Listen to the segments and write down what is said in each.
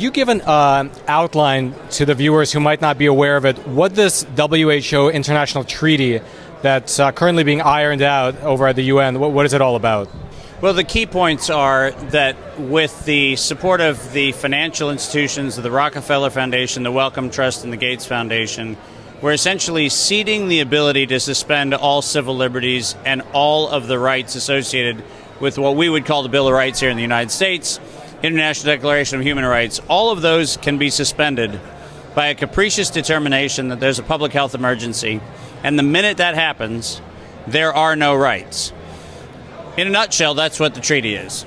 Could you give an outline to the viewers who might not be aware of it, what this WHO international treaty that's currently being ironed out over at the UN, what is it all about? Well, the key points are that with the support of the financial institutions, the Rockefeller Foundation, the Wellcome Trust, and the Gates Foundation, we're essentially ceding the ability to suspend all civil liberties and all of the rights associated with what we would call the Bill of Rights here in the United States, International Declaration of Human Rights. All of those can be suspended by a capricious determination that there's a public health emergency, and the minute that happens, there are no rights. In a nutshell, that's what the treaty is.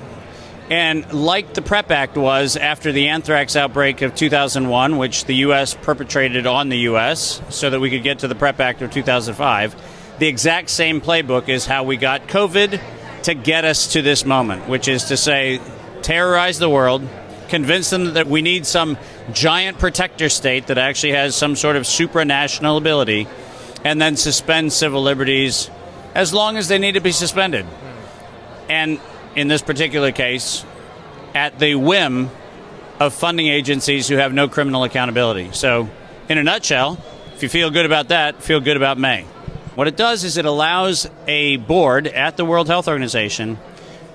And like the PrEP Act was after the anthrax outbreak of 2001, which the U.S. perpetrated on the U.S. so that we could get to the PrEP Act of 2005, the exact same playbook is how we got COVID to get us to this moment, which is to say, terrorize the world, convince them that we need some giant protector state that actually has some sort of supranational ability, and then suspend civil liberties as long as they need to be suspended. And in this particular case, at the whim of funding agencies who have no criminal accountability. So, in a nutshell, if you feel good about that, feel good about May. What it does is it allows a board at the World Health Organization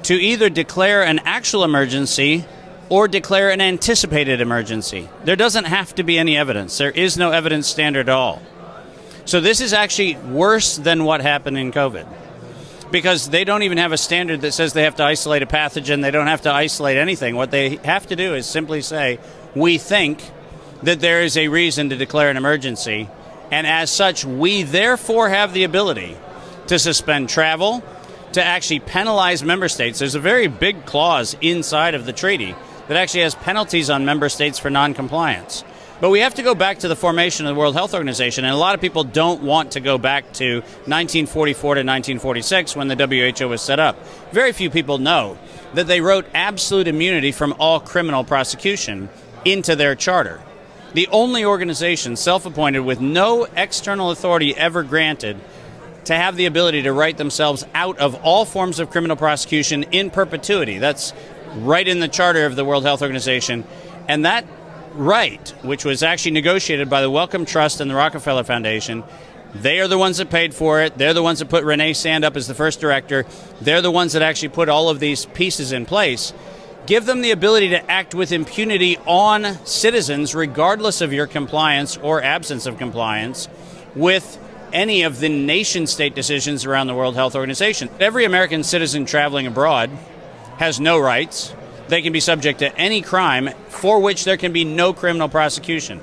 to either declare an actual emergency or declare an anticipated emergency. There doesn't have to be any evidence. There is no evidence standard at all. So this is actually worse than what happened in COVID, because they don't even have a standard that says they have to isolate a pathogen. They don't have to isolate anything. What they have to do is simply say, we think that there is a reason to declare an emergency, and as such, we therefore have the ability to suspend travel, to actually penalize member states. There's a very big clause inside of the treaty that actually has penalties on member states for noncompliance. But we have to go back to the formation of the World Health Organization, and a lot of people don't want to go back to 1944 to 1946 when the WHO was set up. Very few people know that they wrote absolute immunity from all criminal prosecution into their charter. The only organization self-appointed with no external authority ever granted to have the ability to write themselves out of all forms of criminal prosecution in perpetuity. That's right in the charter of the World Health Organization. And that right, which was actually negotiated by the Wellcome Trust and the Rockefeller Foundation, they are the ones that paid for it. They're the ones that put Renee Sand up as the first director. They're the ones that actually put all of these pieces in place. Give them the ability to act with impunity on citizens, regardless of your compliance or absence of compliance with any of the nation-state decisions around the World Health Organization. Every American citizen traveling abroad has no rights. They can be subject to any crime for which there can be no criminal prosecution.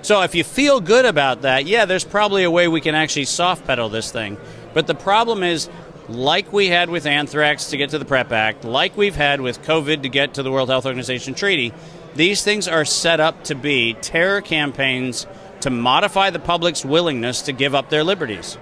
So if you feel good about that, yeah, there's probably a way we can actually soft pedal this thing. But the problem is, like we had with anthrax to get to the PrEP Act, like we've had with COVID to get to the World Health Organization treaty, these things are set up to be terror campaigns to modify the public's willingness to give up their liberties.